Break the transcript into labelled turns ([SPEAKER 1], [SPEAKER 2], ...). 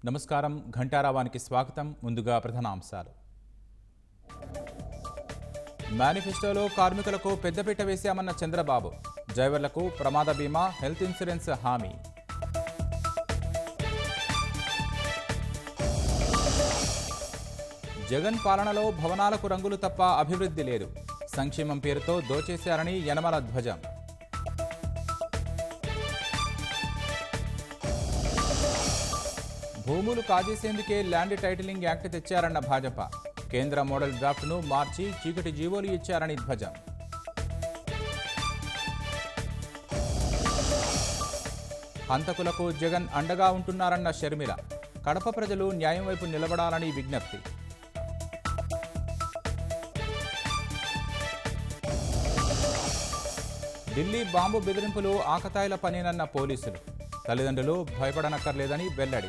[SPEAKER 1] నమస్కారం. ఘంటారావానికి స్వాగతం. ముందుగా ప్రధానాంశాలు. మేనిఫెస్టోలో కార్మికులకు పెద్దపీట వేశామన్న చంద్రబాబు. డ్రైవర్లకు ప్రమాద బీమా, హెల్త్ ఇన్సూరెన్స్ హామీ. జగన్ పాలనలో భవనాలకు రంగులు తప్ప అభివృద్ధి లేదు. సంక్షేమం పేరుతో దోచేశారని యనమల ధ్వజం. భూములు కాజేసేందుకే ల్యాండ్ టైటిలింగ్ యాక్ట్ తెచ్చారన్న భాజపా. కేంద్ర మోడల్ డ్రాఫ్ట్ను మార్చి చీకటి జీవోలు ఇచ్చారని ధ్వజం. హంతకులకు జగన్ అండగా ఉంటున్నారన్న షర్మిల. కడప ప్రజలు న్యాయం వైపు నిలబడాలని విజ్ఞప్తి. ఢిల్లీ బాంబు బెదిరింపులు ఆకతాయిల పనేనన్న పోలీసులు. తల్లిదండ్రులు భయపడనక్కర్లేదని వెల్లడి.